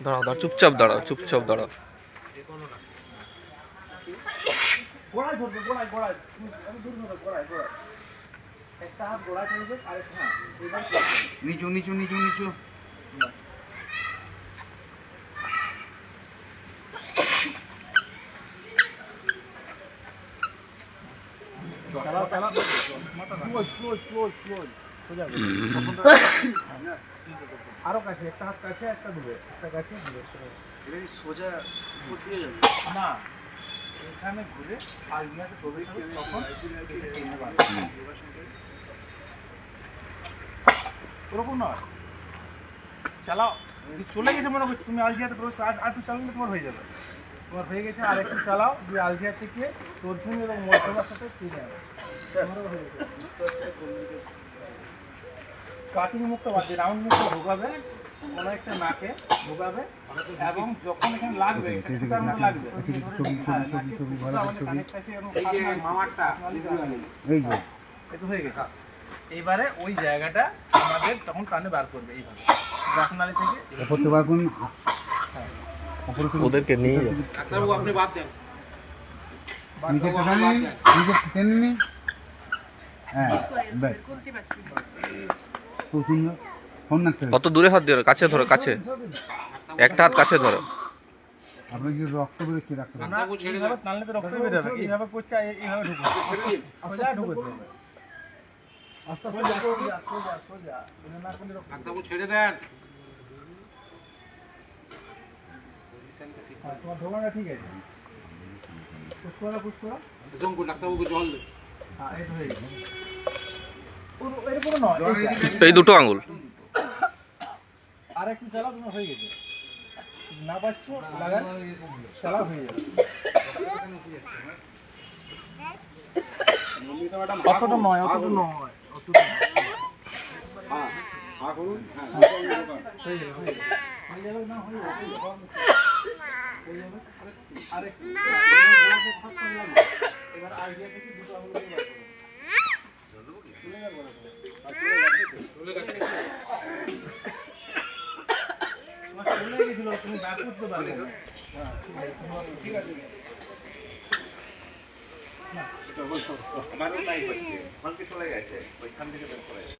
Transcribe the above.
দাঁড়াও দাঁড়াও, চুপচাপ দাঁড়াও, চুপচাপ দাঁড়াও। গোড়ায় ধরবে, গোড়ায় গোড়ায় আমি দূর ধরো, গোড়ায় গোড়ায় একটা হাত গোড়ায় চলবে, আরেকটা হাত এবার নিচু নিচু নিচু নিচু। চালাও চালাও, ক্লোজ ক্লোজ ক্লোজ ক্লোজ সোজা আরো কাছে, একটা হাত কাছে, একটা দূরে, একটা কাছে দূরে। এটা কি সোজা ঘুরতে যাবে না, এখানে ঘুরে আলজিয়াতে প্রবেশ করে তখন ওরকম নয়। চালাও, চলে গেছে মনে করছি তুমি আলজিয়াতে প্রবেশ, আর একটু চালালে তোমার হয়ে যাবে। তোমার হয়ে গেছে, আর একটু চালাও, দিয়ে আলজিয়া থেকে তর্জনী এবং মধ্যমার সাথে ফিরে যাবে। কাটিং মুখটা বাদ দিয়ে রাউন্ড মুখটা ঢোকাবে, কোনো একটা নাকে ঢোকাবে, এবং যখন এখানে লাগবে কিছুটার মতো লাগবে, এটা হয়ে গেছে। এইবারে ওই জায়গাটা আমাদের তখন কানে বার করবে, এইভাবে রাসনালি থেকে করতে পারবেন। ওদেরকে নিয়ে যাও। ডাক্তারবাবু আপনি বাদ দেন, কত দূরে হাত দিও, কাছে ধরো, কাছে একটা হাত কাছে ধরো। আপনার কি রক্ত বেরোচ্ছে ডাক্তার? এইভাবে টানলে তো রক্ত বের হবে, এইভাবে করছে, এইভাবে ঢুকবে, সোজা ঢুকবে আস্তে আস্তে সোজা সোজা সোজা, এটা না করলে রক্ত ডাক্তারবাবু ছেড়ে দেন। তোমার ঢোকাটা ঠিক আছে, পুষ্করা পুষ্করা জঙ্গু ডাক্তারবাবু জল দে। হ্যাঁ এই তো হয়ে গেছে, এর পুরো নয়, এই দুটো আঙুল আর একটু চালাও, তোমার হয়ে গেছে। না পাচ্ছ লাগান, চালাও, হয়ে যাবে। অতটা নয়, অতটা নয়, অতটা করুন, হয়ে যাবে, হয়ে যাবে না, হয়ে যাবে, হয়ে যাবে। আরেকটু এবার আইডিয়া থেকে দুটো আঙুল দিয়ে বার করুন, চলে গেছে চলে গেছিল, তুমি বার করতে পারবে না। ঠিক আছে, আমারও নাই হচ্ছে, চলে গেছে ওইখান থেকে